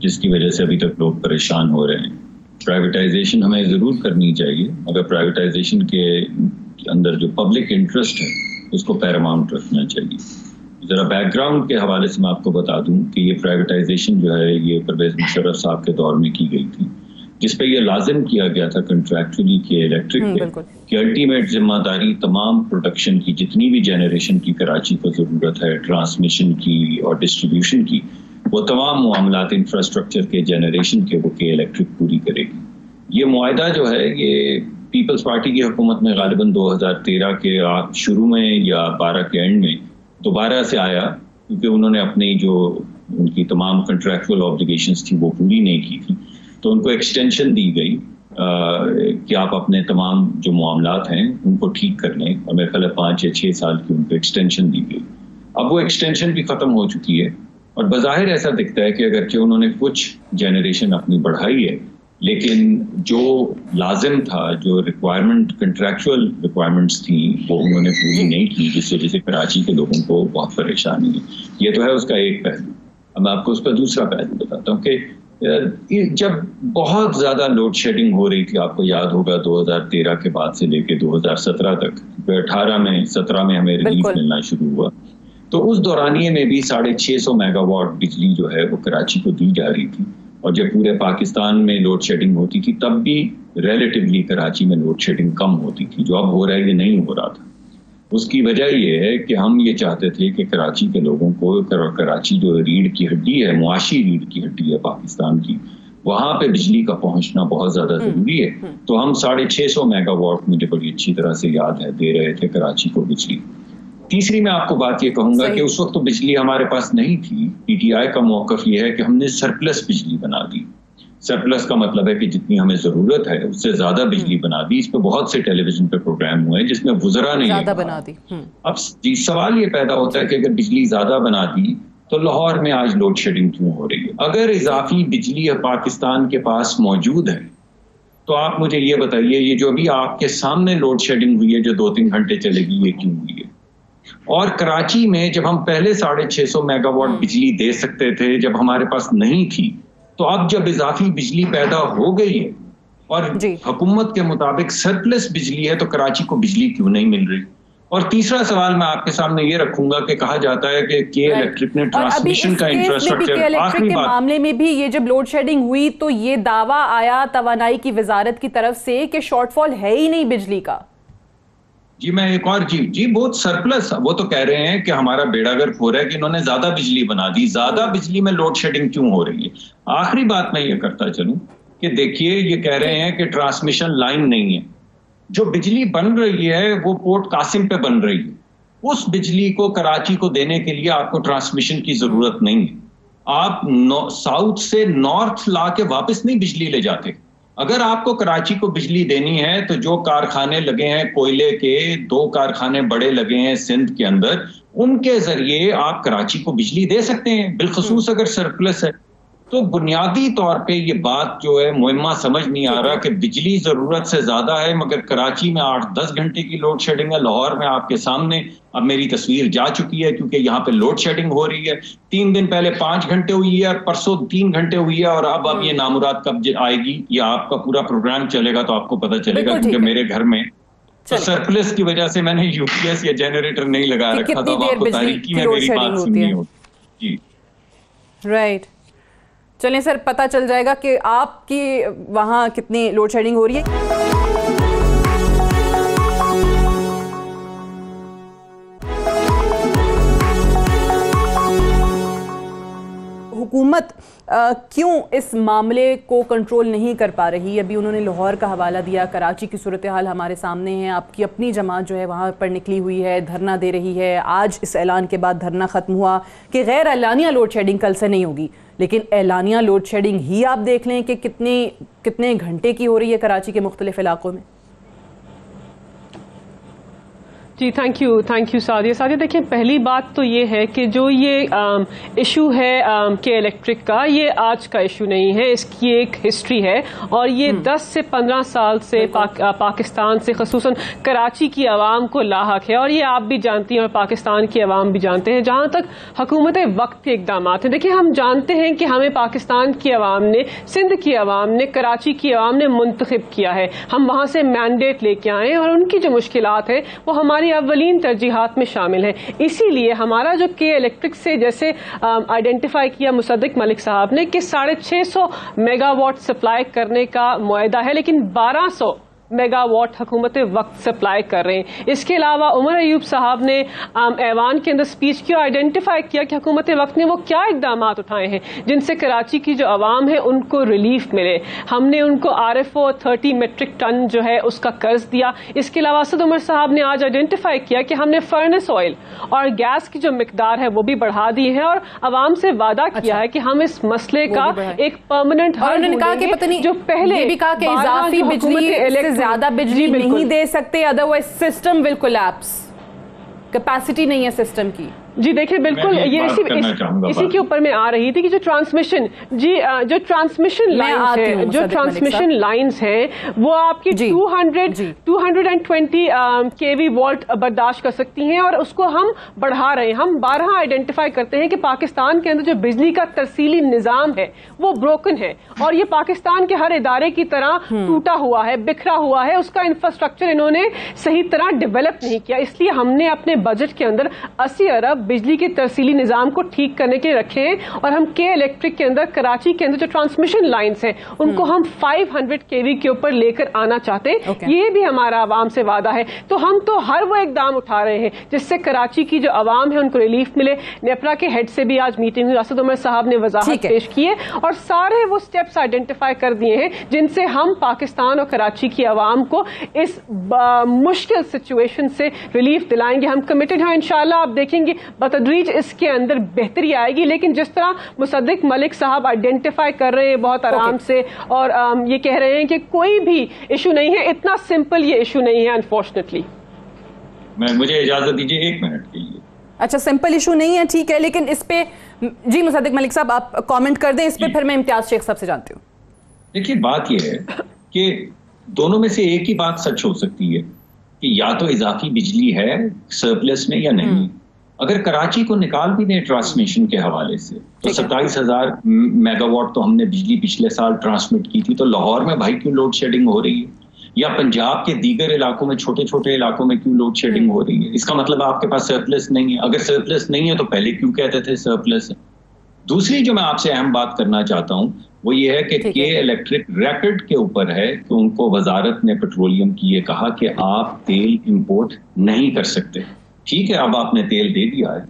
جس کی وجہ سے ابھی تک لوگ پریشان ہو رہے ہیں. پرائیویٹائزیشن ہمیں ضرور کرنی چاہیے مگر پرائیویٹائزیشن کے اندر جو پبلک انٹرسٹ ہے اس کو پیراماؤنٹ رکھنا چاہیے. ذرا بیک گراؤنڈ کے حوالے سے میں آپ کو بتا دوں کہ یہ پرائیویٹائزیشن جو ہے یہ پرویز مشرف صاحب کے دور میں کی گئی تھی، جس پہ یہ لازم کیا گیا تھا کنٹریکچولی کہ الیکٹرک کی الٹیمیٹ ذمہ داری تمام پروڈکشن کی جتنی بھی جنریشن کی کراچی کو ضرورت ہے، ٹرانسمیشن کی اور ڈسٹریبیوشن کی، وہ تمام معاملات انفراسٹرکچر کے جنریشن کے وہ کہ الیکٹرک پوری کرے گی. یہ معاہدہ جو ہے یہ پیپلز پارٹی کی حکومت میں غالباً 2013 کے شروع میں یا 12 کے اینڈ میں دوبارہ سے آیا، کیونکہ انہوں نے اپنی جو ان کی تمام کنٹریکچوئل آبلیگیشنز تھی وہ پوری نہیں کی تھی، تو ان کو ایکسٹینشن دی گئی کہ آپ اپنے تمام جو معاملات ہیں ان کو ٹھیک کر لیں، اور میرے خیال ہے 5 یا 6 سال کی ان کو ایکسٹینشن دی گئی. اب وہ ایکسٹینشن بھی ختم ہو چکی ہے اور بظاہر ایسا دکھتا ہے کہ اگرچہ انہوں نے کچھ جنریشن اپنی بڑھائی ہے لیکن جو لازم تھا، جو ریکوائرمنٹ کنٹریکچوئل ریکوائرمنٹس تھیں وہ انہوں نے پوری نہیں کی، جس وجہ سے کراچی کے لوگوں کو بہت پریشانی ہے. یہ تو ہے اس کا ایک پہلو. اب میں آپ کو اس کا دوسرا پہلو بتاتا ہوں کہ جب بہت زیادہ لوڈ شیڈنگ ہو رہی تھی، آپ کو یاد ہوگا 2013 کے بعد سے لے کے 2017 تک، 17 میں ہمیں ریلیف ملنا شروع ہوا، تو اس دورانیے میں بھی 650 میگا واٹ بجلی جو ہے وہ کراچی کو دی جا رہی تھی. اور جب پورے پاکستان میں لوڈ شیڈنگ ہوتی تھی تب بھی ریلیٹیولی کراچی میں لوڈ شیڈنگ کم ہوتی تھی. جو اب ہو رہا ہے یہ نہیں ہو رہا تھا. اس کی وجہ یہ ہے کہ ہم یہ چاہتے تھے کہ کراچی کے لوگوں کو، کراچی جو ریڑھ کی ہڈی ہے، معاشی ریڑھ کی ہڈی ہے پاکستان کی، وہاں پہ بجلی کا پہنچنا بہت زیادہ ضروری ہے. تو ہم 650 میگا واٹ مجھے بڑی اچھی طرح سے یاد ہے دے رہے تھے کراچی کو بجلی. تیسری میں آپ کو بات یہ کہوں گا کہ اس وقت تو بجلی ہمارے پاس نہیں تھی. پی ٹی آئی کا موقف یہ ہے کہ ہم نے سرپلس بجلی بنا دی. سرپلس کا مطلب ہے کہ جتنی ہمیں ضرورت ہے اس سے زیادہ بجلی بنا دی. اس پہ بہت سے ٹیلی ویژن پہ پروگرام ہوئے جس میں وزراء نے زیادہ بنا دی. اب سوال یہ پیدا ہوتا ہے کہ اگر بجلی زیادہ بنا دی تو لاہور میں آج لوڈ شیڈنگ کیوں ہو رہی ہے؟ اگر اضافی بجلی پاکستان کے پاس موجود ہے تو آپ مجھے یہ بتائیے، یہ جو ابھی آپ کے سامنے لوڈ شیڈنگ ہوئی ہے جو 2-3 گھنٹے چلے گی، یہ کیوں ہوئی ہے؟ اور کراچی میں جب ہم پہلے 650 میگا واٹ بجلی دے سکتے تھے، جب ہمارے پاس نہیں تھی، تو اب جب اضافی بجلی پیدا ہو گئی ہے اور حکومت کے مطابق سرپلس بجلی ہے تو کراچی کو بجلی کیوں نہیں مل رہی؟ اور تیسرا سوال میں آپ کے سامنے یہ رکھوں گا کہ کہا جاتا ہے کہ کے الیکٹرک نے ٹرانسمیشن کا انفراسٹرکچر، آخری بات معاملے میں بھی یہ جب لوڈ شیڈنگ ہوئی تو یہ دعویٰ آیا توانائی کی وزارت کی طرف سے کہ شارٹ فال ہے ہی نہیں بجلی کا. جی میں ایک اور بہت سرپلس، وہ تو کہہ رہے ہیں کہ ہمارا بیڑا گرک ہو رہا ہے کہ انہوں نے زیادہ بجلی بنا دی. زیادہ بجلی میں لوڈ شیڈنگ کیوں ہو رہی ہے؟ آخری بات میں یہ کرتا چلوں کہ دیکھیے یہ کہہ رہے ہیں کہ ٹرانسمیشن لائن نہیں ہے. جو بجلی بن رہی ہے وہ پورٹ قاسم پہ بن رہی ہے. اس بجلی کو کراچی کو دینے کے لیے آپ کو ٹرانسمیشن کی ضرورت نہیں ہے. آپ ساؤتھ سے نارتھ لا کے واپس نہیں بجلی لے جاتے. اگر آپ کو کراچی کو بجلی دینی ہے تو جو کارخانے لگے ہیں کوئلے کے، 2 کارخانے بڑے لگے ہیں سندھ کے اندر، ان کے ذریعے آپ کراچی کو بجلی دے سکتے ہیں، بالخصوص اگر سرپلس ہے. تو بنیادی طور پہ یہ بات جو ہے معمہ سمجھ نہیں آ رہا کہ بجلی ضرورت سے زیادہ ہے مگر کراچی میں 8-10 گھنٹے کی لوڈ شیڈنگ ہے. لاہور میں آپ کے سامنے اب میری تصویر جا چکی ہے کیونکہ یہاں پہ لوڈ شیڈنگ ہو رہی ہے. 3 دن پہلے 5 گھنٹے ہوئی ہے، پرسوں 3 گھنٹے ہوئی ہے، اور اب یہ نامراد کب آئے گی یا آپ کا پورا پروگرام چلے گا تو آپ کو پتہ چلے گا. کیونکہ میرے گھر میں سرپلس کی وجہ سے میں نے یو پی ایس یا جنریٹر نہیں لگا رکھا، تو آپ کو تاریخی میں میری بات سننی ہوتی. جی رائٹ، چلیں سر پتہ چل جائے گا کہ آپ کی وہاں کتنی لوڈ شیڈنگ ہو رہی ہے. حکومت کیوں اس معاملے کو کنٹرول نہیں کر پا رہی؟ ابھی انہوں نے لاہور کا حوالہ دیا، کراچی کی صورتحال ہمارے سامنے ہے. آپ کی اپنی جماعت جو ہے وہاں پر نکلی ہوئی ہے، دھرنا دے رہی ہے. آج اس اعلان کے بعد دھرنا ختم ہوا کہ غیر اعلانیہ لوڈ شیڈنگ کل سے نہیں ہوگی، لیکن اعلانیہ لوڈ شیڈنگ ہی آپ دیکھ لیں کہ کتنے گھنٹے کی ہو رہی ہے کراچی کے مختلف علاقوں میں. جی تھینک یو سعدیہ دیکھیں پہلی بات تو یہ ہے کہ جو یہ ایشو ہے کہ الیکٹرک کا یہ آج کا ایشو نہیں ہے، اس کی ایک ہسٹری ہے اور یہ 10 سے 15 سال سے پاکستان سے خصوصاً کراچی کی عوام کو لاحق ہے، اور یہ آپ بھی جانتی ہیں اور پاکستان کی عوام بھی جانتے ہیں۔ جہاں تک حکومت وقت کے اقدامات ہیں، دیکھیں ہم جانتے ہیں کہ ہمیں پاکستان کی عوام نے، سندھ کی عوام نے، کراچی کی عوام نے منتخب کیا ہے، ہم وہاں سے مینڈیٹ لے کے آئے اور ان کی جو مشکلات ہیں وہ ہماری اولین ترجیحات میں شامل ہے۔ اسی لیے ہمارا جو کے الیکٹرک سے جیسے آئیڈینٹیفائی کیا مصدق ملک صاحب نے کہ 650 میگا واٹ سپلائی کرنے کا معاہدہ ہے، لیکن 1200 میگا واٹ حکومت وقت سپلائی کر رہے ہیں۔ اس کے علاوہ عمر ایوب صاحب نے ایوان کے اندر سپیچ کی اور آئیڈینٹیفائی کیا کہ حکومت وقت نے وہ کیا اقدامات اٹھائے ہیں جن سے کراچی کی جو عوام ہے ان کو ریلیف ملے۔ ہم نے ان کو RFO 30 میٹرک ٹن جو ہے اس کا قرض دیا۔ اس کے علاوہ اسد عمر صاحب نے آج آئیڈینٹیفائی کیا کہ ہم نے فرنس آئل اور گیس کی جو مقدار ہے وہ بھی بڑھا دی ہے اور عوام سے وعدہ کیا ہے کہ ہم اس مسئلے کا ایک پرماننٹ حل ڈھونڈیں گے۔ جو پہلے بھی کہا کہ اضافی بجلی زیادہ بجلی نہیں دے سکتے، otherwise system will collapse, capacity نہیں ہے سسٹم کی۔ جی دیکھیں بالکل یہ اسی کے اوپر میں آ رہی تھی کہ جو ٹرانسمیشن لائنز ہیں وہ آپ کی 220 kV وولٹ برداشت کر سکتی ہیں اور اس کو ہم بڑھا رہے ہیں۔ ہم بارہا آئیڈینٹیفائی کرتے ہیں کہ پاکستان کے اندر جو بجلی کا ترسیلی نظام ہے وہ بروکن ہے اور یہ پاکستان کے ہر ادارے کی طرح ٹوٹا ہوا ہے، بکھرا ہوا ہے، اس کا انفراسٹرکچر انہوں نے صحیح طرح ڈیولپ نہیں کیا۔ اس لیے ہم نے اپنے بجٹ کے اندر 80 ارب بجلی کے ترسیلی نظام کو ٹھیک کرنے کے لیے رکھے ہیں اور ہم کے الیکٹرک کے اندر کراچی کے اندر جو ٹرانسمیشن لائنز ہیں ان کو ہم 500 kV کے اوپر لے کر آنا چاہتے ہیں۔ یہ بھی ہمارا عوام سے وعدہ ہے۔ تو ہم تو ہر وہ اقدام اٹھا رہے ہیں جس سے کراچی کی جو عوام ہے ان کو ریلیف ملے۔ نیپرا کے ہیڈ سے بھی آج میٹنگ ہوئی، اسد عمر صاحب نے وضاحت پیش کی ہے اور سارے وہ سٹیپس آئیڈینٹیفائی کر دیے ہیں جن سے ہم پاکستان اور کراچی کی عوام کو اس مشکل سچویشن سے ریلیف دلائیں گے۔ ہم کمیٹڈ ہیں، انشاءاللہ آپ دیکھیں گے بتدریج اس کے اندر بہتری آئے گی، لیکن جس طرح مصدق ملک صاحب آئیڈینٹیفائی کر رہے ہیں بہت آرام سے اور یہ کہہ رہے ہیں کہ کوئی بھی ایشو نہیں ہے، اتنا سمپل یہ ایشو نہیں ہے انفارچونیٹلی۔ مجھے اجازت دیجیے 1 منٹ کے لیے۔ اچھا سمپل ایشو نہیں ہے، ٹھیک ہے، لیکن اس پہ جی مصدق ملک صاحب آپ کامنٹ کر دیں اس پہ، پھر میں امتیاز شیخ صاحب سے جانتی ہوں۔ دیکھیے بات یہ ہے کہ دونوں میں سے ایک ہی بات سچ ہو سکتی ہے کہ یا تو اضافی بجلی ہے سرپلس میں یا نہیں۔ اگر کراچی کو نکال بھی دیں ٹرانسمیشن کے حوالے سے تو 27,000 میگا واٹ تو ہم نے بجلی پچھلے سال ٹرانسمٹ کی تھی، تو لاہور میں بھائی کیوں لوڈ شیڈنگ ہو رہی ہے، یا پنجاب کے دیگر علاقوں میں چھوٹے چھوٹے علاقوں میں کیوں لوڈ شیڈنگ ہو رہی ہے؟ اس کا مطلب آپ کے پاس سرپلس نہیں ہے۔ اگر سرپلس نہیں ہے تو پہلے کیوں کہتے تھے سرپلس ہے؟ دوسری جو میں آپ سے اہم بات کرنا چاہتا ہوں وہ یہ ہے کہ کے الیکٹرک ریکارڈ کے اوپر ہے کہ ان کو وزارت نے پیٹرولیم کی یہ کہا کہ آپ تیل امپورٹ نہیں کر سکتے۔ ٹھیک ہے، اب آپ نے تیل دے دیا ہے،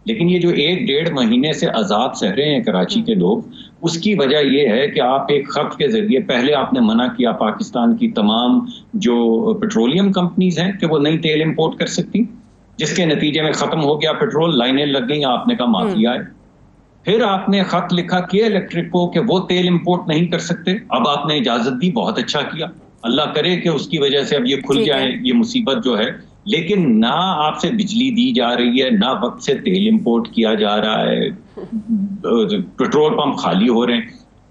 لیکن یہ جو 1-1.5 مہینے سے عذاب سہ رہے ہیں کراچی کے لوگ، اس کی وجہ یہ ہے کہ آپ ایک خط کے ذریعے پہلے آپ نے منع کیا پاکستان کی تمام جو پیٹرولیم کمپنیز ہیں کہ وہ نہیں تیل امپورٹ کر سکتی، جس کے نتیجے میں ختم ہو گیا پیٹرول، لائنیں لگ گئیں، آپ نے کہا مافیا ہے۔ پھر آپ نے خط لکھا کے الیکٹرک کو کہ وہ تیل امپورٹ نہیں کر سکتے، اب آپ نے اجازت دی، بہت اچھا کیا، اللہ کرے کہ اس کی وجہ سے اب یہ کھل جائے یہ مصیبت جو ہے۔ لیکن نہ آپ سے بجلی دی جا رہی ہے، نہ وقت سے تیل امپورٹ کیا جا رہا ہے، پیٹرول پمپ خالی ہو رہے ہیں۔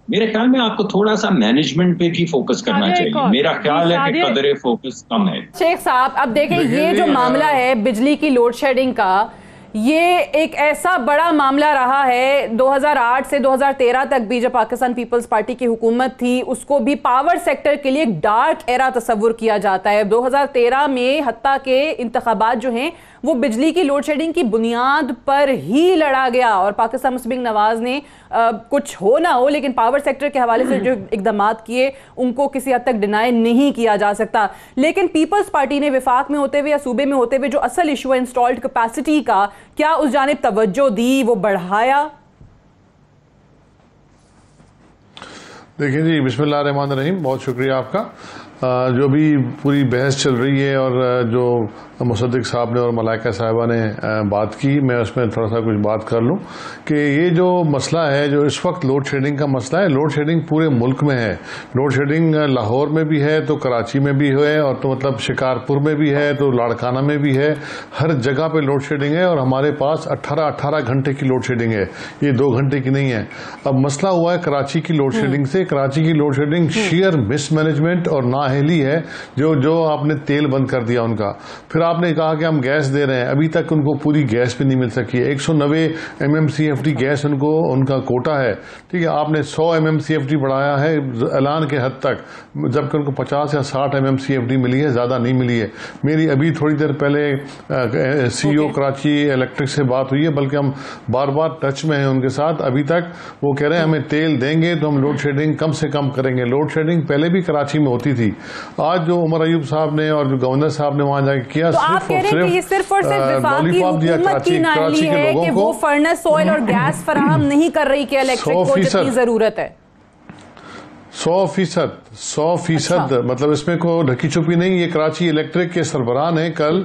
میرے خیال میں آپ کو تھوڑا سا مینجمنٹ پہ بھی فوکس کرنا چاہیے، میرا خیال ہے کہ قدر فوکس کم ہے۔ شیخ صاحب اب دیکھیں یہ جو معاملہ ہے بجلی کی لوڈ شیڈنگ کا، یہ ایک ایسا بڑا معاملہ رہا ہے۔ 2008 سے 2013 تک بھی جب پاکستان پیپلز پارٹی کی حکومت تھی اس کو بھی پاور سیکٹر کے لیے ایک ڈارک ایرا تصور کیا جاتا ہے۔ 2013 میں حتیٰ کہ انتخابات جو ہیں وہ بجلی کی لوڈ شیڈنگ کی بنیاد پر ہی لڑا گیا اور پاکستان مسلم نواز نے کچھ ہو نہ ہو لیکن پاور سیکٹر کے حوالے سے جو اقدامات کیے ان کو کسی حد تک ڈینائی نہیں کیا جا سکتا۔ لیکن پیپلز پارٹی نے وفاق میں ہوتے ہوئے یا صوبے میں ہوتے ہوئے جو اصل ایشو ہے انسٹالڈ کیپیسٹی کا، کیا اس جانب توجہ دی، وہ بڑھایا؟ دیکھیں جی، بسم اللہ الرحمن الرحیم، بہت شکریہ آپ کا۔ جو بھی پوری بحث چل رہی ہے اور جو مصدق صاحب نے اور ملائکہ صاحبہ نے بات کی، میں اس میں تھوڑا سا کچھ بات کر لوں کہ یہ جو مسئلہ ہے جو اس وقت لوڈ شیڈنگ کا مسئلہ ہے، لوڈ شیڈنگ پورے ملک میں ہے. لوڈ شیڈنگ لاہور میں بھی ہے تو کراچی میں بھی ہے، اور تو مطلب شکارپور میں بھی ہے تو لاڑکانہ میں بھی ہے. ہر جگہ پہ لوڈ شیڈنگ ہے، اور ہمارے پاس 18 گھنٹے کی لوڈ شیڈنگ ہے، یہ 2 گھنٹے کی نہیں ہے. اب مسئلہ ہوا ہے کراچی کی لوڈ شیڈنگ سے. کراچی کی لوڈ شیڈنگ شیئر مس مینجمنٹ اور نااہلی ہے، جو آپ نے تیل بند کر دیا ان کا. پھر آپ نے کہا کہ ہم گیس دے رہے ہیں، ابھی تک ان کو پوری گیس بھی نہیں مل سکی ہے. 190 MMCFD گیس ان کا کوٹا ہے. ٹھیک ہے، آپ نے 100 MMCFD بڑھایا ہے اعلان کے حد تک، جبکہ ان کو 50 یا 60 MMCFD ملی ہے، زیادہ نہیں ملی ہے. میری ابھی تھوڑی دیر پہلے CEO کراچی الیکٹرک سے بات ہوئی ہے، بلکہ ہم بار بار ٹچ میں ہیں ان کے ساتھ. ابھی تک وہ کہہ رہے ہیں ہمیں تیل دیں گے تو ہم لوڈ شیڈنگ کم سے کم کریں گے. لوڈ شیڈنگ پہلے بھی کراچی میں ہوتی تھی. آج جو عمر ایوب صاحب نے اور جو گورنر صاحب نے وہاں جا کے کیا، صرف اور صرف وفاقی حکومت کی نااہلی ہے کہ وہ فرنس آئل اور گیس فراہم نہیں کر رہی کہ الیکٹرک کو جتنی ضرورت ہے. 100% مطلب اس میں کوئی ڈھکی چھپی نہیں. یہ کراچی الیکٹرک کے سربراہ نے کل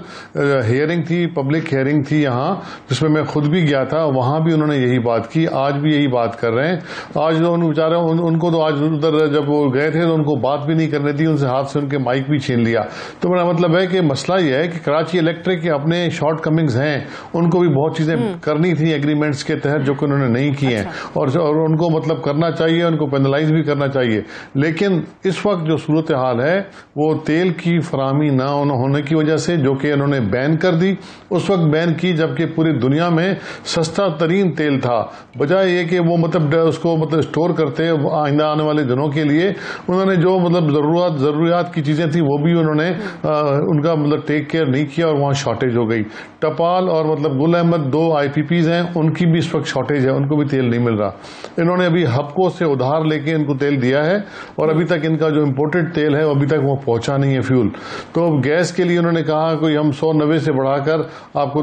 ہیئرنگ تھی، پبلک ہیئرنگ تھی یہاں، جس میں خود بھی گیا تھا. وہاں بھی انہوں نے یہی بات کی، آج بھی یہی بات کر رہے ہیں. آج جو بیچارے ان کو تو آج ادھر جب وہ گئے تھے تو ان کو بات بھی نہیں کرنی تھی، ان سے ہاتھ سے ان کے مائک بھی چھین لیا. تو میرا مطلب ہے کہ مسئلہ یہ ہے کہ کراچی الیکٹرک کے اپنے شارٹ کمنگز ہیں، ان کو بھی بہت چیزیں کرنی تھی ایگریمنٹس کے تحت جو کہ انہوں نے نہیں کی ہیں، اور ان کو مطلب کرنا چاہیے، ان کو پینلائز بھی کرنا چاہیے. لیکن اس وقت جو صورتحال ہے وہ تیل کی فراہمی نہ ہونے کی وجہ سے، جو کہ انہوں نے بین کر دی. اس وقت بین کی جبکہ پوری دنیا میں سستا ترین تیل تھا. بجائے یہ کہ وہ مطلب اس کو اسٹور کرتے آئندہ آنے والے دنوں کے لیے، انہوں نے جو مطلب ضروریات کی چیزیں تھیں وہ بھی انہوں نے ان کا مطلب ٹیک کیئر نہیں کیا، اور وہاں شارٹیج ہو گئی. ٹپال اور مطلب گل احمد 2 IPPs ہیں، ان کی بھی اس وقت شارٹیج ہے، ان کو بھی تیل نہیں مل رہا. انہوں نے ابھی ہپکو سے ادھار لے کے ان کو تیل دیا ہے، اور ابھی تک ان کا جو امپورٹڈ تیل ہے ابھی تک وہ پہنچا نہیں ہے فیول. تو گیس کے لیے انہوں نے کہا کوئی ہم 190 سے بڑھا کر آپ کو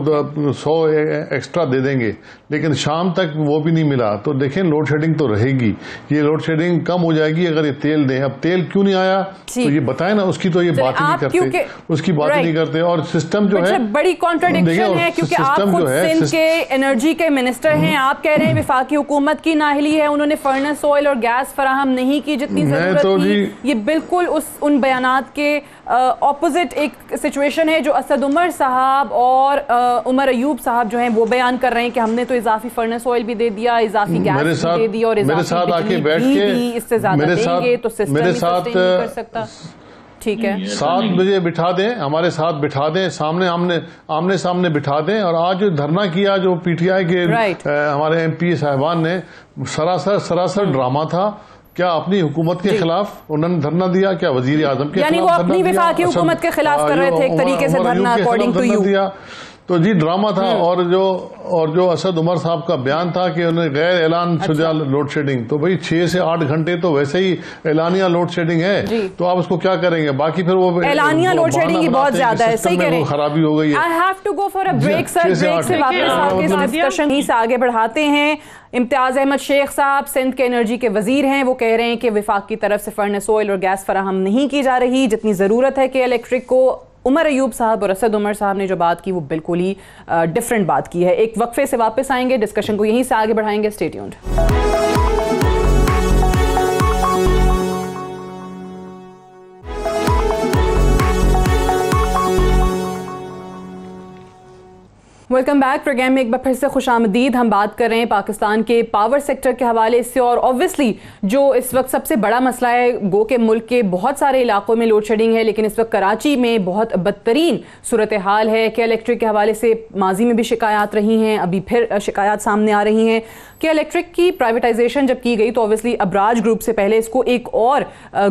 100 ایکسٹرا دے دیں گے، لیکن شام تک وہ بھی نہیں ملا. تو دیکھیں لوڈ شیڈنگ تو رہے گی، یہ لوڈ شیڈنگ کم ہو جائے گی اگر یہ تیل دیں. اب تیل کیوں نہیں آیا تو یہ بتائیں نا، اس کی تو یہ بات ہی نہیں کرتے، اس کی بات ہی نہیں کرتے. اور سسٹم جو ہے بڑی کانٹراڈکشن ہے، کیونکہ آپ خود سندھ کے انرجی کے منسٹر ہیں، آپ کہہ رہے ہیں وفاقی حکومت کی نااہلی ہے، انہوں نے فرنس آئل اور گیس فراہم نہیں کی جتنی ضرورت تھی. یہ بالکل ان بیانات کے اپوزٹ ایک سچویشن ہے جو اسد عمر صاحب اور عمر ایوب صاحب جو ہیں وہ بیان کر رہے ہیں کہ ہم نے تو اضافی فرنس آئل بھی دے دیا، اضافی گیس بھی دے دی، اور اضافی بجلی بھی دی، اس سے زیادہ دیں گے تو سسٹم ہی سسٹین نہیں کر سکتا. ٹھیک ہے، 7 بجے بٹھا دیں، ہمارے ساتھ بٹھا دیں، آمنے سامنے بٹھا دیں. اور آج جو دھرنا کیا جو PTI کے ہمارے MP صاحبان نے، سراسر ڈرامہ تھا. کیا اپنی حکومت کے خلاف انہوں نے دھرنا دیا؟ کیا وزیر اعظم کے خلاف؟ یعنی وہ اپنی وفاقی حکومت کے خلاف کر رہے تھے ایک طریقے سے دھرنا اکارڈنگ ٹو یو. تو جی ڈرامہ تھا. اور جو اسد عمر صاحب کا بیان تھا کہ انہیں غیر اعلان شدہ لوڈ شیڈنگ، تو بھئی 6 سے 8 گھنٹے تو ویسے ہی اعلانیہ لوڈ شیڈنگ ہے، تو آپ اس کو کیا کریں گے؟ باقی پھر وہ اعلانیہ لوڈ شیڈنگ ہی بہت زیادہ ہے. صحیح کہہ رہے ہیں، خرابی ہو گئی ہے. I have to go for a break sir. Break سے واپس آ کے اس ڈسکشن ہی سے آگے بڑھاتے ہیں. امتیاز احمد شیخ صاحب سندھ کے انرجی کے وزیر ہیں، وہ کہہ رہے ہیں کہ وفاق کی طرف سے فرنس آئل اور گیس فراہم نہیں کی جا رہی جتنی ضرورت ہے کہ الیکٹرک کو. عمر ایوب صاحب اور اسد عمر صاحب نے جو بات کی وہ بالکل ہی ڈیفرنٹ بات کی ہے. ایک وقفے سے واپس آئیں گے، ڈسکشن کو یہیں سے آگے بڑھائیں گے. Stay tuned. Welcome back. Program میں ایک بار پھر سے خوش آمدید. ہم بات کر رہے ہیں پاکستان کے پاور سیکٹر کے حوالے سے، اور اوبویسلی جو اس وقت سب سے بڑا مسئلہ ہے، گو کہ ملک کے بہت سارے علاقوں میں لوڈ شیڈنگ ہے، لیکن اس وقت کراچی میں بہت بدترین صورتحال ہے کہ الیکٹرک کے حوالے سے ماضی میں بھی شکایات رہی ہیں، ابھی پھر شکایات سامنے آ رہی ہیں کہ الیکٹرک کی پرائیویٹائزیشن جب کی گئی تو اوبویسلی ابراج گروپ سے پہلے اس کو ایک اور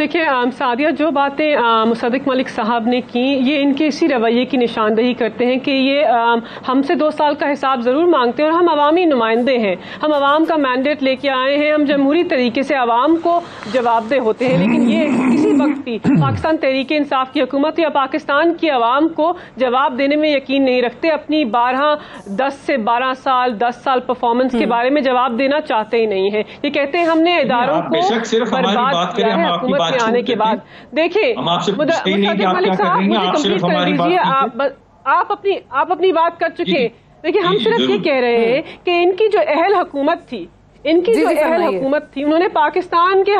دیکھیں سعدیہ، جو باتیں مصدق ملک صاحب نے کی یہ ان کے اسی رویے کی نشاندہی کرتے ہیں کہ یہ ہم سے 2 سال کا حساب ضرور مانگتے ہیں، اور ہم عوامی نمائندے ہیں، ہم عوام کا مینڈیٹ لے کے آئے ہیں، ہم جمہوری طریقے سے عوام کو جواب دہ ہوتے ہیں، لیکن یہ کسی وقت بھی پاکستان تحریک انصاف کی حکومت یا پاکستان کی عوام کو جواب دینے میں یقین نہیں رکھتے، اپنی 10 سے 12 سال 10 سال پرفارمنس کے بارے میں جواب دینا چاہتے ہی نہیں ہیں۔ یہ کہتے ہیں ہم نے اداروں کو برباد کیا ہے حکومت میں آنے کے بعد۔ دیکھیں مصدق ملک صاحب مجھے کمپلیٹ کر دیجیے، آپ اپنی بات کر چکے۔ دیکھیں ہم صرف یہ کہہ رہے ہیں کہ ان کی جو اہل حکومت تھی، انہوں نے پاکستان کے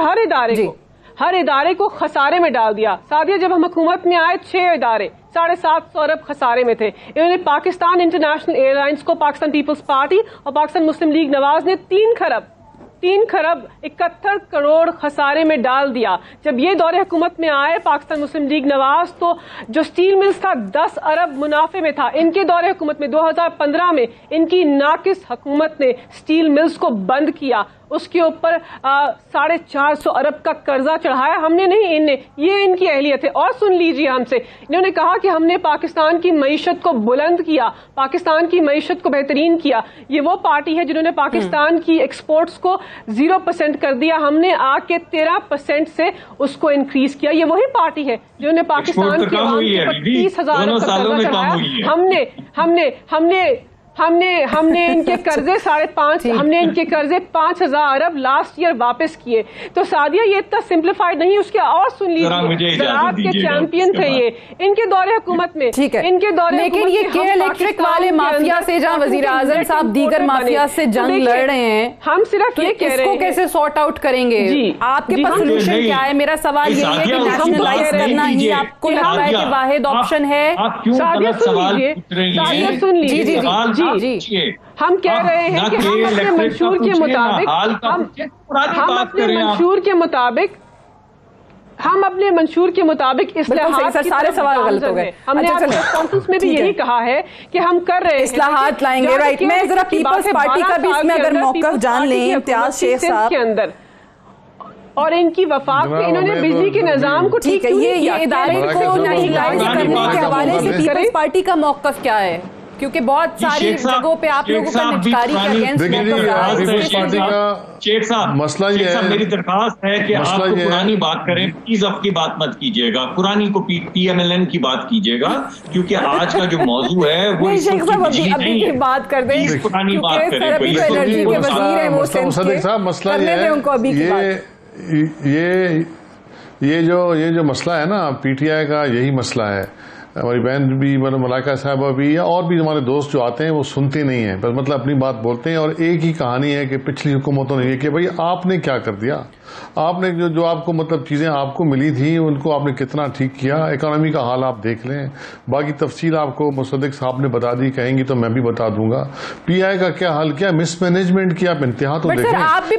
ہر ادارے کو خسارے میں ڈال دیا۔ سعدیہ، جب ہم حکومت میں آئے 6 ادارے 750 ارب خسارے میں تھے، انہوں نے پاکستان انٹرنیشنل ایئر لائنز کو پاکستان پیپلز پارٹی اور پاکستان مسلم لیگ نواز نے 3 کھرب 71 کروڑ خسارے میں ڈال دیا۔ جب یہ دور حکومت میں آئے پاکستان مسلم لیگ نواز تو جو سٹیل ملز تھا 10 ارب منافع میں تھا۔ ان کے دور حکومت میں 2015 میں ان کی ناقص حکومت نے سٹیل ملز کو بند کیا، اس کے اوپر 450 ارب کا قرضہ چڑھایا ہم نے نہیں، یہ ان کی اہلیت ہے۔ اور سن لیجیے ہم سے، انہوں نے کہا کہ ہم نے پاکستان کی معیشت کو بلند کیا، پاکستان کی معیشت کو بہترین کیا۔ یہ وہ پارٹی ہے جنہوں نے پاکستان کی ایکسپورٹس کو 0% کر دیا، ہم نے آ کے 13% سے اس کو انکریز کیا۔ یہ وہی پارٹی ہے جنہوں نے پاکستان کے عوام کے 30,000 ارب کا قرضہ چڑھایا۔ ہم نے ان کے قرضے 5,000 ارب لاسٹ ایئر واپس کیے۔ تو سعدیہ یہ اتنا سمپلیفائڈ نہیں، اس کے اور سن لیجیے، زراعت کے چیمپئن تھے یہ ان کے دور حکومت میں، ان کے دور لیکن یہ کے الیکٹرک والے مافیا سے جہاں وزیر اعظم صاحب دیگر مافیا سے جنگ لڑ رہے ہیں، ہم صرف یہ کہہ رہے ہیں اس کو کیسے سارٹ آؤٹ کریں گے؟ آپ کے پاس سولوشن کیا ہے؟ میرا سوال یہ ہے کہ نیشنلائز کرنا ہی آپ کو لگتا ہے کہ واحد آپشن ہے؟ سعدیہ سن لیجیے، ہم کہہ رہے ہیں کہ ہم اپنے منشور کے مطابق اصلاحات، سارے سوال غلط ہو گئے۔ ہم نے کانفرنس میں بھی یہی کہا ہے کہ ہم کر رہے ہیں اصلاحات لائیں گے۔ رائٹ، میں ذرا پیپلز پارٹی کا بھی اس میں اگر موقف جان لیں امتیاز شیخ صاحب کے اندر، اور ان کی وفاق میں انہوں نے بجلی کے نظام کو ٹھیک ہے، یہ ادارے کو نیشنلائز کرنے کے حوالے سے پیپلز پارٹی کا موقف کیا ہے؟ کیونکہ بہت ساری جگہوں پہ آپ لوگوں کا نچکاری کا شیخ صاحب مسئلہ یہ ہے، میری درخواست ہے کہ آپ کو پرانی بات کریں، پلیز اب کی بات مت کیجیے گا، پرانی کو پی ایم ایل این کی بات کیجیے گا، کیونکہ آج کا جو موضوع ہے وہ ابھی کی بات کر دیں، پرانی بات کریں۔ مصدق صاحب مسئلہ یہ جو مسئلہ ہے نا پی ٹی آئی کا، یہی مسئلہ ہے۔ ہماری بہن بھی ملائکہ صاحبہ بھی یا اور بھی ہمارے دوست جو آتے ہیں وہ سنتے نہیں ہیں، بس مطلب اپنی بات بولتے ہیں، اور ایک ہی کہانی ہے کہ پچھلی حکومتوں نے یہ کہ بھائی آپ نے کیا کر دیا، آپ نے جو آپ کو مطلب چیزیں آپ کو ملی تھیں ان کو آپ نے کتنا ٹھیک کیا۔ اکانومی کا حال آپ دیکھ لیں، باقی تفصیل آپ کو مصدق صاحب نے بتا دی، کہیں گی تو میں بھی بتا دوں گا۔ پی آئی کا کیا حال کیا، مس مینجمنٹ کی آپ انتہا تو دیکھیں۔ آپ بھی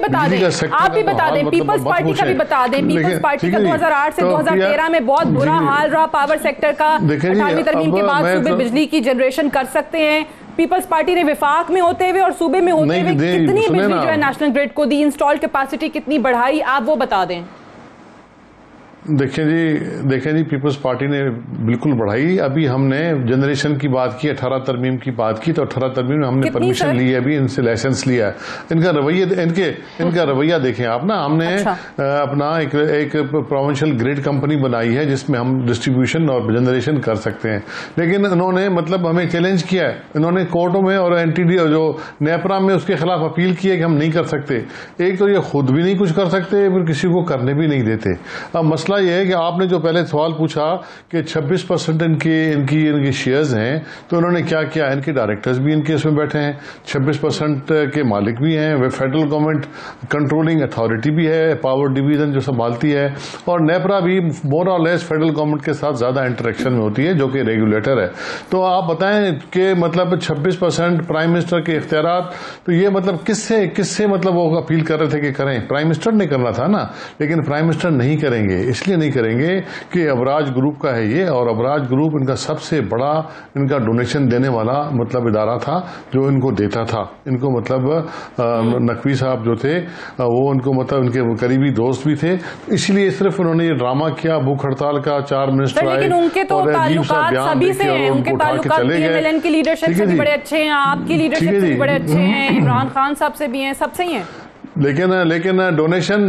بتا دیں پیپلز پارٹی کا بھی بتا دیں، پیپلز پارٹی کا 2008 سے 2013 میں بہت برا حال رہا پاور سیکٹر کا، 18ویں ترمیم کے بعد صوبے بجلی کی جنریشن کر سکتے ہیں۔ پیپلز پارٹی نے وفاق میں ہوتے ہوئے اور صوبے میں ہوتے ہوئے کتنی بجلی جو ہے نیشنل گریڈ کو دی، انسٹال کیپیسٹی کتنی بڑھائی، آپ وہ بتا دیں۔ دیکھیں جی پیپلز پارٹی نے بالکل بڑھائی۔ ابھی ہم نے جنریشن کی بات کی، 18 ترمیم کی بات کی، تو 18 ترمیم میں ہم نے پرمیشن لی ہے، ابھی ان سے لائسنس لیا ہے۔ ان کا رویہ دیکھیں آپ نا، ہم نے اپنا ایک پروونشل گریڈ کمپنی بنائی ہے جس میں ہم ڈسٹریبیوشن اور جنریشن کر سکتے ہیں، لیکن انہوں نے مطلب ہمیں چیلنج کیا ہے، انہوں نے کورٹوں میں اور این ٹی ڈی جو نیپرا میں اس کے خلاف اپیل کی ہے کہ ہم نہیں کر سکتے۔ ایک تو یہ خود بھی نہیں کچھ کر سکتے، پھر کسی کو کرنے بھی نہیں دیتے۔ اب مسئلہ یہ ہے کہ آپ نے جو پہلے سوال پوچھا کہ 26% ان کی شیئرز ہیں، تو انہوں نے کیا کیا، ان کے ڈائریکٹرز بھی ان کے اس میں بیٹھے ہیں، 26% کے مالک بھی ہیں، وہ فیڈرل گورنمنٹ کنٹرولنگ اتھارٹی بھی ہے، پاور ڈویژن جو سنبھالتی ہے، اور نیپرا بھی مور اور لیس فیڈرل گورنمنٹ کے ساتھ زیادہ انٹریکشن میں ہوتی ہے جو کہ ریگولیٹر ہے۔ تو آپ بتائیں کہ مطلب 26% پرائم منسٹر کے اختیارات، تو یہ مطلب کس سے مطلب وہ اپیل کر رہے تھے کہ کریں؟ پرائم منسٹر نے کرنا تھا نا، لیکن پرائم منسٹر نہیں کریں گے، اس اس لیے نہیں کریں گے کہ ابراج گروپ کا ہے یہ، اور ابراج گروپ ان کا سب سے بڑا ان کا ڈونیشن دینے والا مطلب ادارہ تھا جو ان کو دیتا تھا ان کو، مطلب نقوی صاحب جو تھے وہ ان کو مطلب ان کے قریبی دوست بھی تھے، اس لیے صرف انہوں نے یہ ڈرامہ کیا بھوک ہڑتال کا، 4 منسٹر آئے اور عجیب سا بیان دے کے اور ان کو اٹھا کے چلے گئے. کی لیڈرشپ سے بھی بڑے اچھے ہیں، آپ کی لیڈرشپ سے بھی بڑے اچھے ہیں، عمران خان صاحب سے بھی ہیں، سب سے ہی ہیں. لیکن ڈونیشن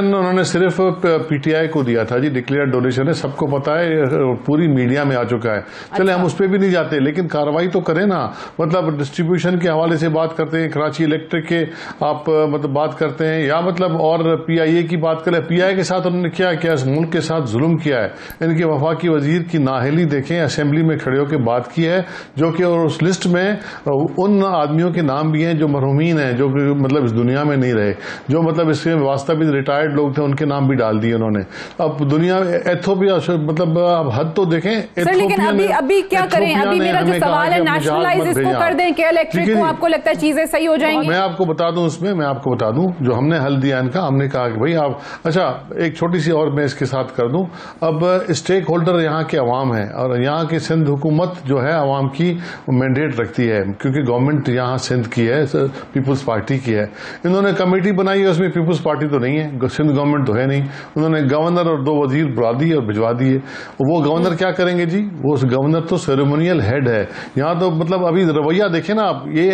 انہوں نے صرف پی ٹی آئی کو دیا تھا جی، ڈکلیئر ڈونیشن ہے، سب کو پتا ہے، پوری میڈیا میں آ چکا ہے. چلے ہم اس پہ بھی نہیں جاتے، لیکن کارروائی تو کریں نا. مطلب ڈسٹریبیوشن کے حوالے سے بات کرتے ہیں، کراچی الیکٹرک کے آپ مطلب بات کرتے ہیں، یا مطلب اور پی آئی اے کی بات کریں. پی آئی اے کے ساتھ انہوں نے کیا اس ملک کے ساتھ ظلم کیا ہے. ان کے وفاقی وزیر کی نااہلی دیکھیں، اسمبلی میں کھڑے ہو کے بات کی ہے، جو کہ اور اس لسٹ میں ان آدمیوں کے نام بھی ہیں جو مرحومین ہیں، جو مطلب اس دنیا میں نہیں رہے، جو مطلب اس کے واسطہ بھی ریٹائرڈ لوگ تھے، ان کے نام بھی ڈال دیے انہوں نے. اب دنیا ایتھوپیا مطلب اب حد تو دیکھیں. سر لیکن ابھی کیا کریں؟ ابھی میرا جو سوال ہے نیشنلائز اس کو کر دیں کہ الیکٹرک کو، آپ کو لگتا ہے چیزیں صحیح ہو جائیں گی؟ میں آپ کو بتا دوں، اس میں میں آپ کو بتا دوں جو ہم نے حل دیا ان کا. ہم نے کہا کہ بھائی آپ اچھا ایک چھوٹی سی اور میں اس کے ساتھ کر دوں. اب اسٹیک ہولڈر یہاں کے عوام ہیں، اور یہاں کی سندھ حکومت جو ہے عوام کی مینڈیٹ رکھتی ہے، کیونکہ گورنمنٹ یہاں سندھ کی ہے، پیپلز پارٹی کی ہے. انہوں نے کمیٹی بنائی ہے، اس میں پیپلز پارٹی تو نہیں ہے، سندھ گورنمنٹ تو ہے نہیں. انہوں نے گورنر اور 2 وزیر بلا دیے اور بھجوا دیے. وہ گورنر کیا کریں گے جی؟ وہ گورنر تو سیریمونیل ہیڈ ہے. یہاں تو مطلب ابھی رویہ دیکھیں نا آپ، یہ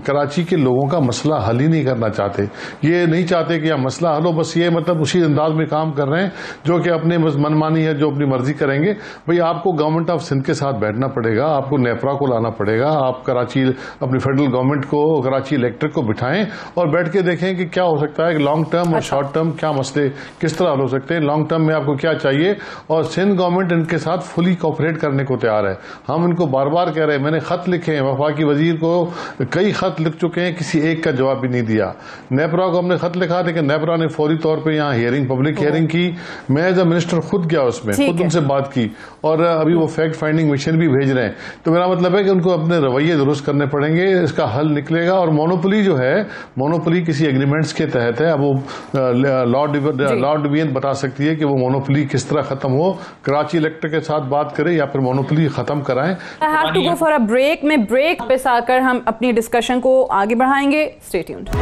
کراچی کے لوگوں کا مسئلہ حل ہی نہیں کرنا چاہتے. یہ نہیں چاہتے کہ یہ مسئلہ حل ہو، بس یہ مطلب اسی انداز میں کام کر رہے ہیں جو کہ اپنے منمانی ہے، جو اپنی مرضی کریں گے. بھئی آپ کو گورنمنٹ آف سندھ کے ساتھ بیٹھنا پڑے گا، آپ کو نیپرا کو لانا پڑے گا، آپ کراچی اپنی فیڈرل گورنمنٹ کو، کراچی الیکٹرک کو بٹھائیں اور بیٹھ کے دیکھیں کہ کیا ہو سکتا ہے. لانگ ٹرم اور شارٹ ٹرم کیا مسئلے کس طرح حل ہو سکتے ہیں، لانگ ٹرم میں آپ کو کیا چاہیے. اور سندھ گورنمنٹ ان کے ساتھ فلی کوپریٹ کرنے کو تیار ہے. ہم ان کو بار بار کہہ رہے ہیں، میں نے خط لکھے ہیں وفاقی وزیر کو، کئی خط لکھ چکے ہیں، کسی ایک کا جواب بھی نہیں دیا. نیپرا کو ہم نے خط لکھا، لیکن نیپرا نے فوری طور پہ یہاں ہیئرنگ، پبلک ہیئرنگ کی. میں ایز اے منسٹر خود گیا اس میں، خود ان سے بات کی، اور ابھی وہ فیکٹ فائنڈنگ مشن بھی بھیج رہے ہیں. تو میرا مطلب ہے کہ ان کو اپنے رویے درست کرنے پڑیں گے، اس کا حل نکلے گا. اور مونوپولی جو ہے، مونوپولی کسی ایگریمنٹس کے تحت ہے. اب وہ لا ڈویژن بتا سکتی ہے کہ وہ مونوپولی کس طرح ختم ہو. کراچی الیکٹرک کے ساتھ بات کریں یا پھر مونوپولی ختم کرائیں. I have to go for a break. میں بریک پہ آ کر ہم اپنی ڈسکشن کو آگے بڑھائیں گے. Stay tuned.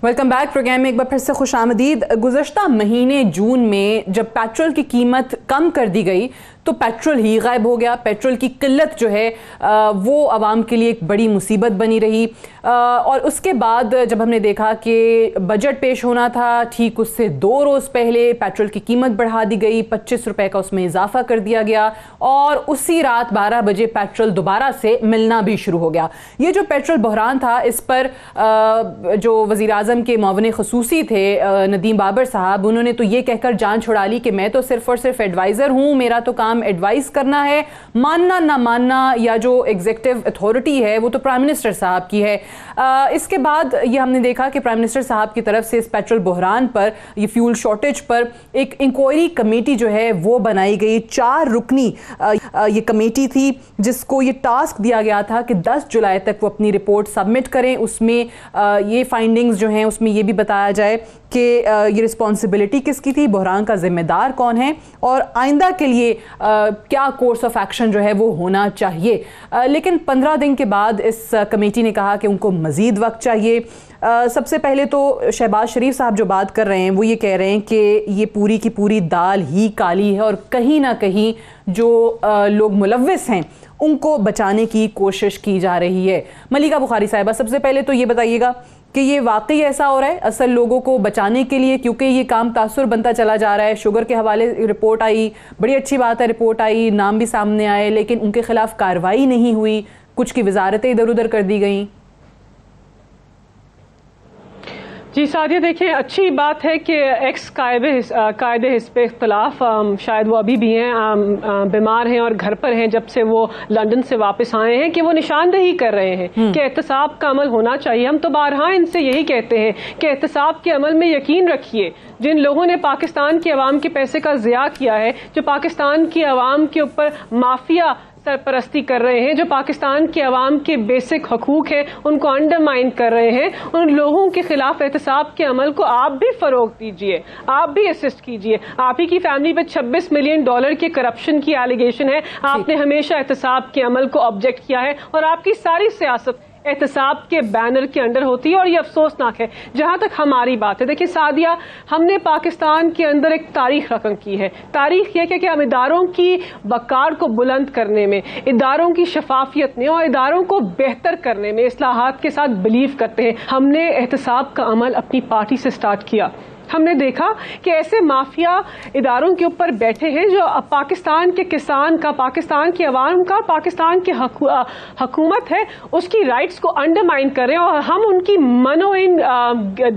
Welcome back. Program میں ایک بار پھر سے خوش آمدید. گزشتہ مہینے جون میں جب پیٹرول کی قیمت کم کر دی گئی تو پیٹرول ہی غائب ہو گیا. پیٹرول کی قلت جو ہے وہ عوام کے لیے ایک بڑی مصیبت بنی رہی. اور اس کے بعد جب ہم نے دیکھا کہ بجٹ پیش ہونا تھا، ٹھیک اس سے 2 روز پہلے پیٹرول کی قیمت بڑھا دی گئی، 25 روپے کا اس میں اضافہ کر دیا گیا، اور اسی رات 12 بجے پیٹرول دوبارہ سے ملنا بھی شروع ہو گیا. یہ جو پیٹرول بحران تھا، اس پر جو وزیر اعظم کے معاون خصوصی تھے ندیم بابر صاحب، انہوں نے تو یہ کہہ کر جان چھڑا لی کہ میں تو صرف اور صرف ایڈوائزر ہوں، میرا تو کام ایڈوائز کرنا ہے، ماننا نہ ماننا یا جو ایگزیکٹو اتھارٹی ہے وہ تو پرائم منسٹر صاحب کی ہے. اس کے بعد یہ ہم نے دیکھا کہ پرائم منسٹر صاحب کی طرف سے اس پیٹرول بحران پر، یہ فیول شارٹیج پر ایک انکوائری کمیٹی جو ہے وہ بنائی گئی. 4 رکنی یہ کمیٹی تھی، جس کو یہ ٹاسک دیا گیا تھا کہ 10 جولائی تک وہ اپنی رپورٹ سبمٹ کریں. اس میں یہ فائنڈنگز جو ہیں اس میں یہ بھی بتایا جائے کہ یہ رسپانسبلٹی کس کی تھی، بحران کا ذمہ دار کون ہے، اور آئندہ کے لیے کیا کورس آف ایکشن جو ہے وہ ہونا چاہیے. لیکن 15 دن کے بعد اس کمیٹی نے کہا کہ ان کو مزید وقت چاہیے. سب سے پہلے تو شہباز شریف صاحب جو بات کر رہے ہیں وہ یہ کہہ رہے ہیں کہ یہ پوری کی پوری دال ہی کالی ہے، اور کہیں نہ کہیں جو لوگ ملوث ہیں ان کو بچانے کی کوشش کی جا رہی ہے. ملیکہ بخاری صاحبہ، سب سے پہلے تو یہ بتائیے گا کہ یہ واقعی ایسا ہو رہا ہے اصل لوگوں کو بچانے کے لیے، کیونکہ یہ کام تاثر بنتا چلا جا رہا ہے. شوگر کے حوالے رپورٹ آئی، بڑی اچھی بات ہے، رپورٹ آئی، نام بھی سامنے آئے، لیکن ان کے خلاف کارروائی نہیں ہوئی، کچھ کی وزارتیں ادھر ادھر کر دی گئیں. جی سعدیہ، دیکھیں اچھی بات ہے کہ ایکس قائد حزب اختلاف، شاید وہ ابھی بھی ہیں، بیمار ہیں اور گھر پر ہیں جب سے وہ لندن سے واپس آئے ہیں، کہ وہ نشاندہی کر رہے ہیں کہ احتساب کا عمل ہونا چاہیے. ہم تو بارہا ان سے یہی کہتے ہیں کہ احتساب کے عمل میں یقین رکھیے. جن لوگوں نے پاکستان کی عوام کے پیسے کا ضیاع کیا ہے، جو پاکستان کی عوام کے اوپر مافیا سرپرستی کر رہے ہیں, جو پاکستان کے عوام کے بیسک حقوق ہیں ان کو انڈرمائن کر رہے ہیں, ان لوگوں کے خلاف احتساب کے عمل کو آپ بھی فروغ دیجئے, آپ بھی اسسٹ کیجئے. آپ ہی کی فیملی پہ $26 ملین کے کرپشن کی ایلیگیشن ہے. آپ نے ہمیشہ احتساب کے عمل کو آبجیکٹ کیا ہے, اور آپ کی ساری سیاست احتساب کے بینر کے انڈر ہوتی ہے, اور یہ افسوسناک ہے. جہاں تک ہماری بات ہے, دیکھیں سعدیہ, ہم نے پاکستان کے اندر ایک تاریخ رقم کی ہے. تاریخ یہ کہ ہم اداروں کی وقار کو بلند کرنے میں, اداروں کی شفافیت میں اور اداروں کو بہتر کرنے میں اصلاحات کے ساتھ بلیو کرتے ہیں. ہم نے احتساب کا عمل اپنی پارٹی سے سٹارٹ کیا. ہم نے دیکھا کہ ایسے مافیا اداروں کے اوپر بیٹھے ہیں جو پاکستان کے کسان کا, پاکستان کی عوام کا, پاکستان کی حکومت ہے اس کی رائٹس کو انڈرمائن کر رہے ہیں, اور ہم ان کی منو ان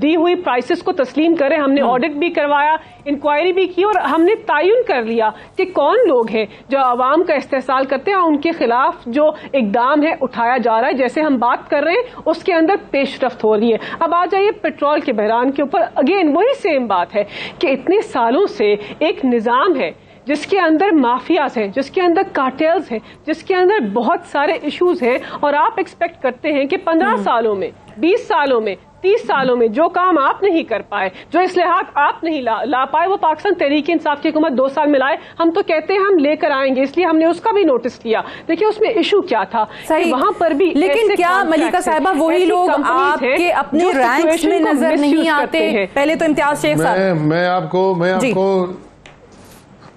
دی ہوئی پرائسز کو تسلیم کریں. ہم نے آڈٹ بھی کروایا, انکوائری بھی کی, اور ہم نے تعین کر لیا کہ کون لوگ ہیں جو عوام کا استحصال کرتے ہیں, اور ان کے خلاف جو اقدام ہے اٹھایا جا رہا ہے. جیسے ہم بات کر رہے ہیں اس کے اندر پیش رفت ہو رہی ہے. اب آ جائیے پیٹرول کے بحران کے اوپر. اگین وہی سیم بات ہے کہ اتنے سالوں سے ایک نظام ہے جس کے اندر مافیاز ہیں, جس کے اندر کارٹیلز ہیں, جس کے اندر بہت سارے ایشوز ہیں, اور آپ ایکسپیکٹ کرتے ہیں کہ 15 سالوں میں, 20 سالوں میں, 30 سالوں میں جو کام آپ نہیں کر پائے, جو اصلاحات آپ نہیں لا پائے, وہ پاکستان تحریک انصاف کی حکومت 2 سال میں لائے. ہم تو کہتے ہیں ہم لے کر آئیں گے, اس لیے ہم نے اس کا بھی نوٹس لیا. دیکھیں اس میں ایشو کیا تھا, وہاں پر بھی. لیکن کیا ملیکہ صاحبہ وہی لوگ آپ کے اپنے رینکس میں نظر نہیں آتے؟ پہلے تو امتیاز شیخ صاحب,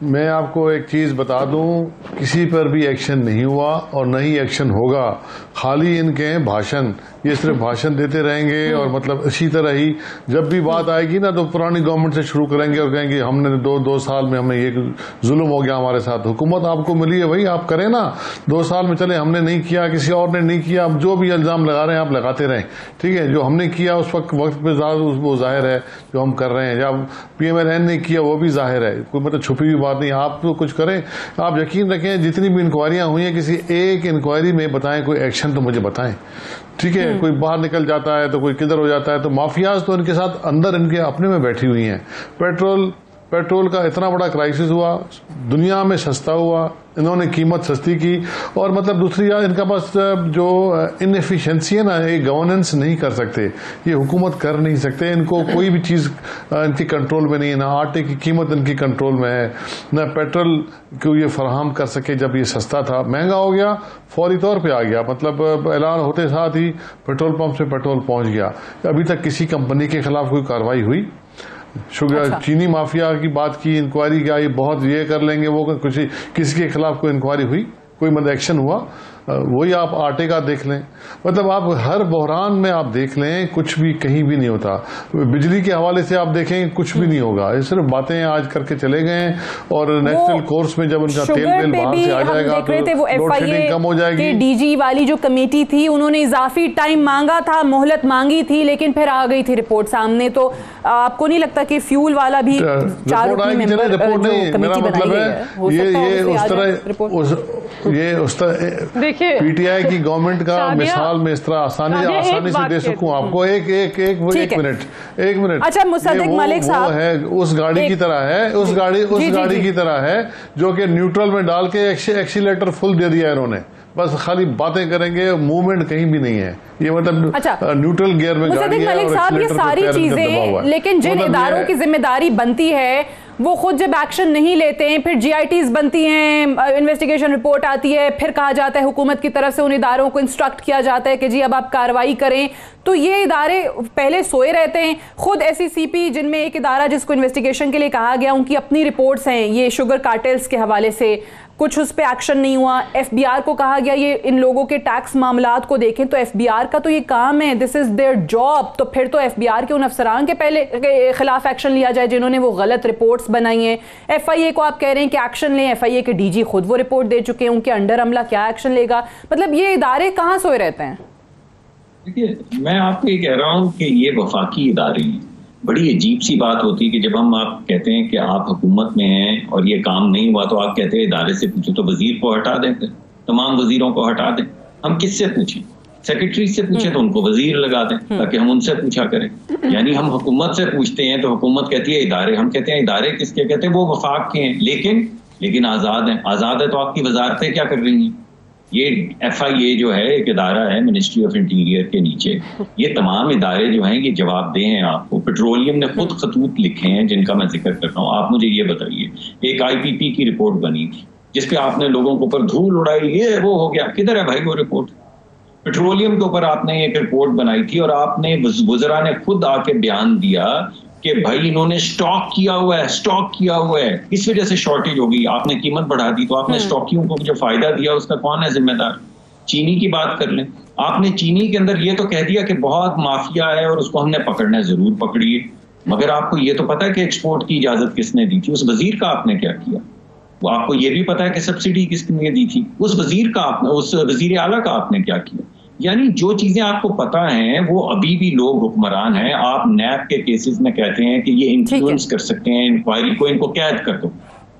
میں آپ کو ایک چیز بتا دوں, کسی پر بھی ایکشن نہیں ہوا اور نہ ہی ایکشن ہوگا. خالی ان کے بھاشن, یہ صرف بھاشن دیتے رہیں گے, اور مطلب اسی طرح ہی جب بھی بات آئے گی نا تو پرانی گورنمنٹ سے شروع کریں گے اور کہیں گے ہم نے 2 سال میں ہمیں یہ ظلم ہو گیا ہمارے ساتھ. حکومت آپ کو ملی ہے بھائی, آپ کریں نا. 2 سال میں چلے ہم نے نہیں کیا, کسی اور نے نہیں کیا, اب جو بھی الزام لگا رہے ہیں آپ لگاتے رہیں, ٹھیک ہے. جو ہم نے کیا اس وقت پہ وہ ظاہر ہے جو ہم کر رہے ہیں. جب PMLN نے کیا وہ بھی ظاہر ہے, کوئی مطلب چھپی ہوئی بات نہیں. آپ تو کچھ کریں, آپ یقین رکھیں جتنی بھی انکوائریاں ہوئی ہیں کسی ایک انکوائری میں بتائیں کوئی ایکشن تو مجھے بتائیں, ٹھیک ہے. کوئی باہر نکل جاتا ہے تو کوئی کدھر ہو جاتا ہے, تو مافیاز تو ان کے ساتھ اندر ان کے اپنے میں بیٹھی ہوئی ہیں. پیٹرول کا اتنا بڑا کرائسس ہوا, دنیا میں سستا ہوا, انہوں نے قیمت سستی کی, اور مطلب دوسری ان کا پاس جو انفیشنسی ہے نا, یہ گورننس نہیں کر سکتے, یہ حکومت کر نہیں سکتے. ان کو کوئی بھی چیز ان کی کنٹرول میں نہیں ہے, نہ آٹے کی قیمت ان کی کنٹرول میں ہے, نہ پیٹرول کو یہ فراہم کر سکے. جب یہ سستا تھا مہنگا ہو گیا, فوری طور پہ آ گیا, مطلب اعلان ہوتے ساتھ ہی پیٹرول پمپ سے پیٹرول پہنچ گیا. ابھی تک کسی کمپنی کے خلاف کوئی کارروائی ہوئی؟ شوگر چینی مافیا کی بات کی, انکوائری کیا, یہ بہت یہ کر لیں گے, وہ کسی کے خلاف کوئی انکوائری ہوئی, کوئی مطلب ایکشن ہوا؟ وہی آپ آٹے کا دیکھ لیں, مطلب آپ ہر بحران میں آپ دیکھ لیں کچھ بھی کہیں بھی نہیں ہوتا. بجلی کے حوالے سے آپ دیکھیں کچھ بھی نہیں ہوگا, یہ صرف باتیں آج کر کے چلے گئے ہیں. اور نیشنل کورس میں جب ان کا تیل باہر سے آ جائے گا تو لوڈ شیڈنگ کم ہو جائے گی. DG والی جو کمیٹی تھی انہوں نے اضافی ٹائم مانگا تھا, مہلت مانگی تھی, لیکن پھر آ گئی تھی رپورٹ سامنے. تو آپ کو نہیں لگتا کہ فیول والا بھی رپورٹ میرا مطلب ہے یہ اس طرح PTI کی گورنمنٹ کا مثال میں اس طرح آسانی سے دے سکوں آپ کو. ایک منٹ. اچھا مصدق ملک صاحب, وہ ہے اس گاڑی کی طرح ہے, اس گاڑی کی طرح ہے جو کہ نیوٹرل میں ڈال کے ایکسیلیٹر فل دے دیا انہوں نے, بس خالی باتیں کریں گے, موومنٹ کہیں بھی نہیں ہے. یہ مطلب نیوٹرل گیئر میں گاڑی ہے اور ایکسیلیٹر یہ ساری چیزیں, لیکن جن اداروں کی ذمہ داری بنتی ہے وہ خود جب ایکشن نہیں لیتے ہیں, پھر GITs بنتی ہیں, انویسٹیگیشن رپورٹ آتی ہے, پھر کہا جاتا ہے حکومت کی طرف سے ان اداروں کو انسٹرکٹ کیا جاتا ہے کہ جی اب آپ کارروائی کریں. تو یہ ادارے پہلے سوئے رہتے ہیں. خود SECP جن میں ایک ادارہ جس کو انویسٹیگیشن کے لیے کہا گیا, ان کی اپنی رپورٹس ہیں یہ شوگر کارٹیلز کے حوالے سے, کچھ اس پہ ایکشن نہیں ہوا. FBR کو کہا گیا یہ ان لوگوں کے ٹیکس معاملات کو دیکھیں, تو FBR کا تو یہ کام ہے, دس از دیئر جاب. تو پھر تو FBR کے ان افسران کے پہلے خلاف ایکشن لیا جائے جنہوں نے وہ غلط رپورٹس بنائی ہیں. FIA کو آپ کہہ رہے ہیں کہ ایکشن لیں, FIA کے DG خود وہ رپورٹ دے چکے ہیں, ان کے انڈر عملہ کیا ایکشن لے گا؟ مطلب یہ ادارے کہاں سوئے رہتے ہیں؟ دیکھیے میں آپ کو یہ کہہ رہا ہوں کہ یہ وفاقی ادارے ہیں. بڑی عجیب سی بات ہوتی ہے کہ جب ہم آپ کہتے ہیں کہ آپ حکومت میں ہیں اور یہ کام نہیں ہوا تو آپ کہتے ہیں ادارے سے پوچھو, تو وزیر کو ہٹا دیں, تمام وزیروں کو ہٹا دیں. ہم کس سے پوچھیں؟ سیکرٹری سے پوچھیں تو ان کو وزیر لگا دیں تاکہ ہم ان سے پوچھا کریں. یعنی ہم حکومت سے پوچھتے ہیں تو حکومت کہتی ہے ادارے, ہم کہتے ہیں ادارے کس کے, کہتے ہیں وہ وفاق کے ہیں. لیکن لیکن آزاد ہیں. آزاد ہے تو آپ کی وزارتیں کیا کر رہی ہیں؟ یہ FIA جو ہے ایک ادارہ ہے منسٹری آف انٹیریئر کے نیچے, یہ تمام ادارے جو ہیں یہ جواب دہ ہیں آپ کو. پیٹرولیم نے خود خطوط لکھے ہیں جن کا میں ذکر کر رہا ہوں. آپ مجھے یہ بتائیے, ایک IPP کی رپورٹ بنی تھی جس پہ آپ نے لوگوں کے اوپر دھول اڑائی, یہ وہ ہو گیا. کدھر ہے بھائی وہ رپورٹ؟ پیٹرولیم کے اوپر آپ نے ایک رپورٹ بنائی تھی اور آپ نے وزراء نے خود آ کے بیان دیا کہ بھائی انہوں نے سٹاک کیا ہوا ہے, اس وجہ سے شارٹیج ہو گئی. آپ نے قیمت بڑھا دی تو آپ نے سٹاکیوں کو جو فائدہ دیا اس کا کون ہے ذمہ دار؟ چینی کی بات کر لیں, آپ نے چینی کے اندر یہ تو کہہ دیا کہ بہت مافیا ہے اور اس کو ہم نے پکڑنا ہے, ضرور پکڑیے, مگر آپ کو یہ تو پتا ہے کہ ایکسپورٹ کی اجازت کس نے دی تھی؟ اس وزیر کا آپ نے کیا کیا؟ وہ آپ کو یہ بھی پتا ہے کہ سبسڈی کس نے دی تھی؟ اس وزیر اعلیٰ کا آپ نے کیا کیا؟ یعنی جو چیزیں آپ کو پتا ہیں وہ ابھی بھی لوگ حکمران ہیں. آپ نیب کے کیسز میں کہتے ہیں کہ یہ انفلوئنس کر سکتے ہیں انکوائری کو, ان کو قید کر دو.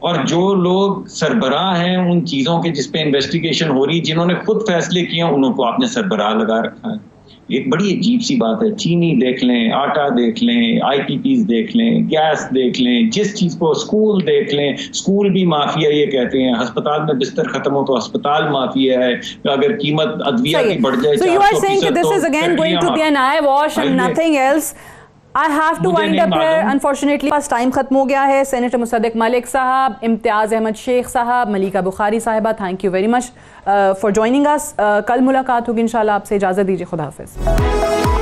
اور جو لوگ سربراہ ہیں ان چیزوں کے جس پہ انویسٹیگیشن ہو رہی, جنہوں نے خود فیصلے کیے ہیں, انہوں کو آپ نے سربراہ لگا رکھا ہے. ایک بڑی عجیب سی بات ہے. چینی دیکھ لیں, آٹا دیکھ لیں, IPPs دیکھ لیں, گیس دیکھ لیں, جس چیز کو, اسکول دیکھ لیں, اسکول بھی مافیا یہ کہتے ہیں. ہسپتال میں بستر ختم ہو تو ہسپتال مافیا ہے. اگر قیمت ادویہ کی بڑھ جائے, So you are saying that this is again going to be an eyewash and nothing else. I have to wind up here. Unfortunately, بس ٹائم ختم ہو گیا ہے. سینیٹر مصدق ملک صاحب, امتیاز احمد شیخ صاحب, ملیکہ بخاری صاحبہ, thank you very much for joining us. کل ملاقات ہوگی انشاءاللہ. آپ سے اجازت دیجیے. خدا حافظ.